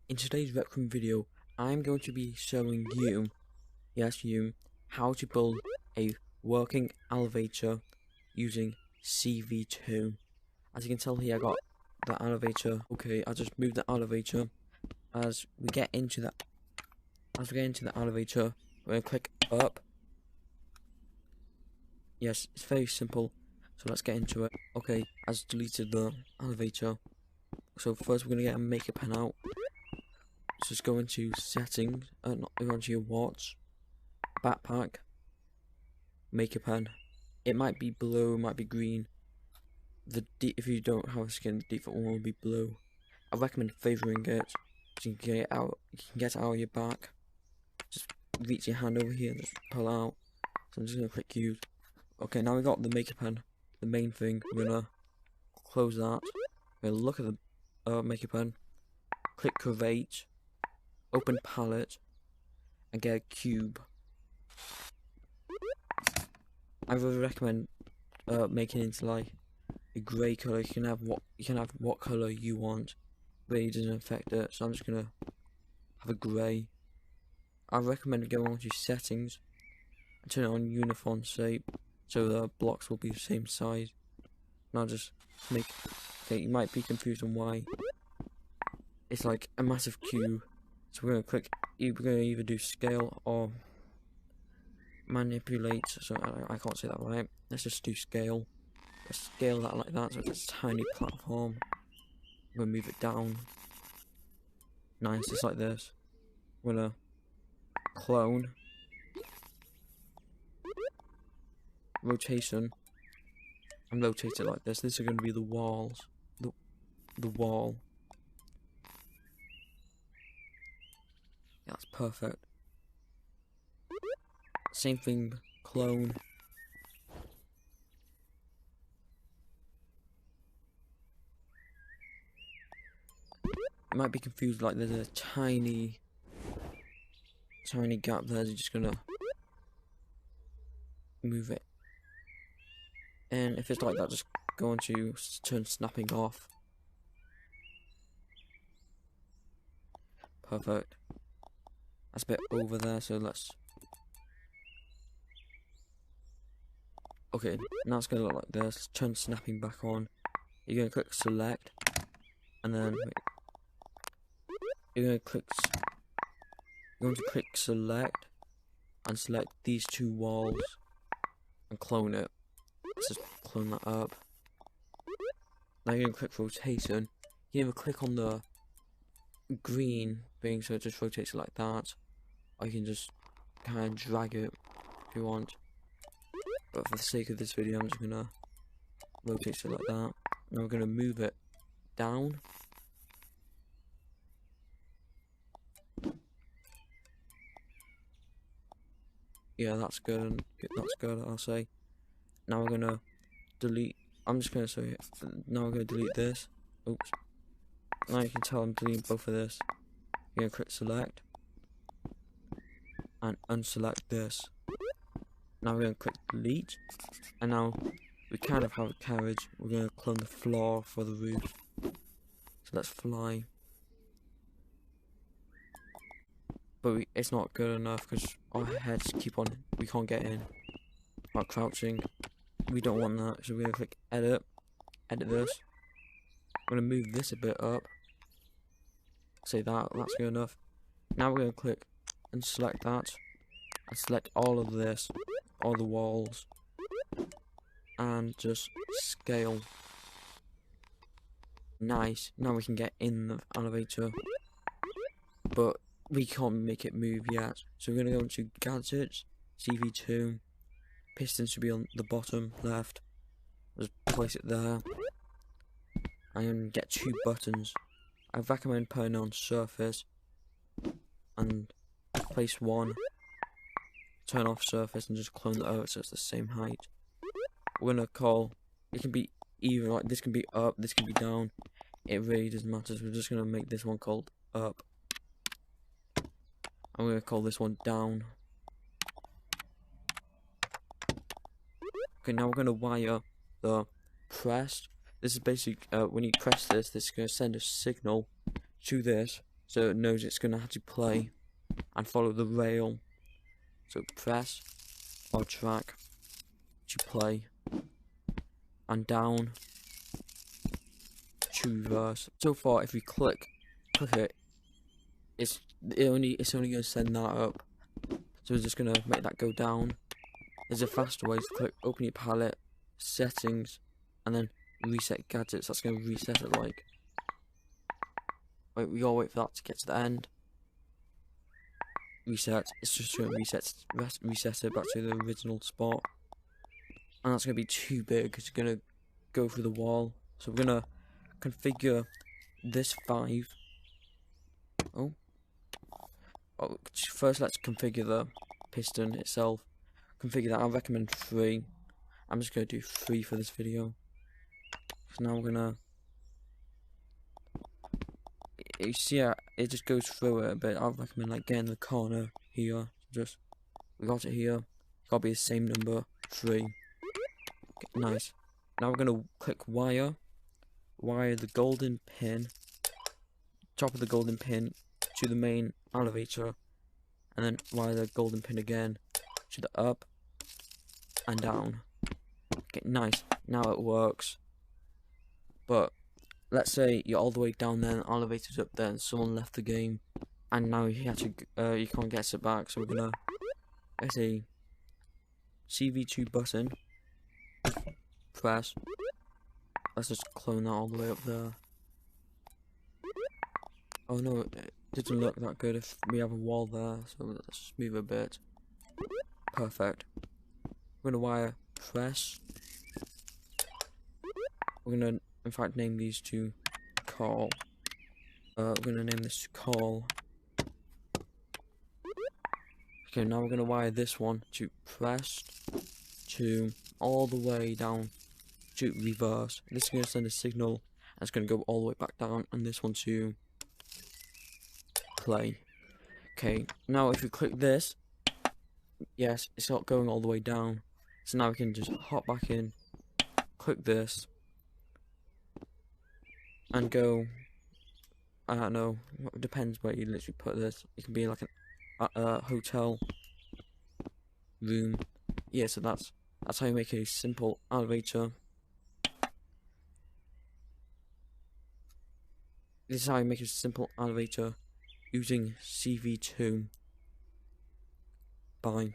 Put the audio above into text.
In today's Rec Room video, I'm going to be showing you, yes you, how to build a working elevator using CV2. As you can tell here, I got the elevator. Okay, I just moved the elevator. As we get into the elevator, we're gonna click up. Yes, it's very simple. So let's get into it. Okay, I just deleted the elevator. So first we're gonna get a maker pen out. So just go into settings, go into your watch, backpack, maker pen. It might be blue, it might be green. If you don't have a skin, the default one will be blue. I recommend favouring it. So you can get it out. You can get it out of your back. Just reach your hand over here and just pull out. So I'm just gonna click use. Okay, now we got the maker pen, the main thing. We're gonna close that. We're gonna look at the maker pen. Click create. Open palette and get a cube. I really recommend making it into like a grey colour. You can have what colour you want. Really doesn't affect it. So I'm just gonna have a grey. I recommend going on to settings and turn it on uniform shape so the blocks will be the same size. And I'll just make. Okay, you might be confused on why. It's like a massive cube. So we're gonna either do scale or manipulate. So I can't say that right. Let's just do scale. Let's scale that like that. So it's a tiny platform. We're gonna move it down. Nice, just like this. We're gonna clone. Rotation. And rotate it like this. This is gonna be the walls. The wall. Yeah, that's perfect. Same thing, clone. You might be confused, like there's a tiny gap there. You're just gonna move it. And if it's like that, just go on to turn snapping off. Perfect. That's a bit over there, so let's... Okay, now it's going to look like this. Turn snapping back on. You're going to click select. And then... You're going to click select. And select these two walls. And clone it. Let's just clone that up. Now you're going to click rotation. You either click on the green thing, so it just rotates it like that. Or you can just kind of drag it if you want. But for the sake of this video, I'm just gonna rotate it like that. And we're gonna move it down. Yeah, that's good. That's good, I'll say. Now we're gonna delete. I'm just gonna say. Now we're gonna delete this. Oops. Now you can tell I'm deleting both of this. You're gonna click select. And unselect this. Now we're going to click delete, and now we kind of have a carriage. We're going to clone the floor for the roof. So let's fly. But it's not good enough because our heads keep on, we can't get in. By crouching, we don't want that. So we're going to click edit this. I'm going to move this a bit up. Say that's good enough. Now we're going to click and select that, and select all of this, all the walls, and just scale. Nice. Now we can get in the elevator, but we can't make it move yet. So we're gonna go into gadgets, CV2. Piston should be on the bottom left. Just place it there, and get two buttons. I recommend putting on surface, and place one, turn off surface, and just clone the other so it's the same height. We're gonna call, it can be either, like this can be up, this can be down, it really doesn't matter. So we're just gonna make this one called up. I'm gonna call this one down. Okay, now we're gonna wire the press. This is basically, when you press this, this is gonna send a signal to this. so it knows it's gonna have to play and follow the rail. So press or track to play, and down to reverse. So far, if we click it, it's only gonna send that up. So we're just gonna make that go down. There's a faster way to click open your palette, settings, and then reset gadgets. That's gonna reset it like. Wait, we gotta wait for that to get to the end. Reset. It's just gonna reset it back to the original spot. And that's gonna be too big. It's gonna go through the wall. So we're gonna configure this 5. Oh, first let's configure the piston itself. Configure that. I recommend 3. I'm just gonna do 3 for this video. So now we're gonna. You see, it just goes through it a bit. I recommend like getting the corner here. Just we got it here. It's gotta be the same number, 3. Okay, nice. Now we're gonna click wire the golden pin, top of the golden pin to the main elevator, and then wire the golden pin again to the up and down. Okay, nice. Now it works. But let's say you're all the way down there, and the elevator's up there, and someone left the game, and now you can't get it back. So we're gonna let's say CV2 button, press. Let's just clone that all the way up there. Oh no, it doesn't look that good if we have a wall there, so let's just move a bit. Perfect. We're gonna wire press. We're gonna in fact name these to call. We're gonna name this call. Okay, now we're gonna wire this one to press to all the way down to reverse. This is gonna send a signal and it's gonna go all the way back down, and this one to play. Okay, now if we click this, yes, it's not going all the way down. So now we can just hop back in, click this, and go. I don't know. It depends where you literally put this. It can be like a hotel room. Yeah, so that's how you make a simple elevator. This is how you make a simple elevator using CV2. Bye.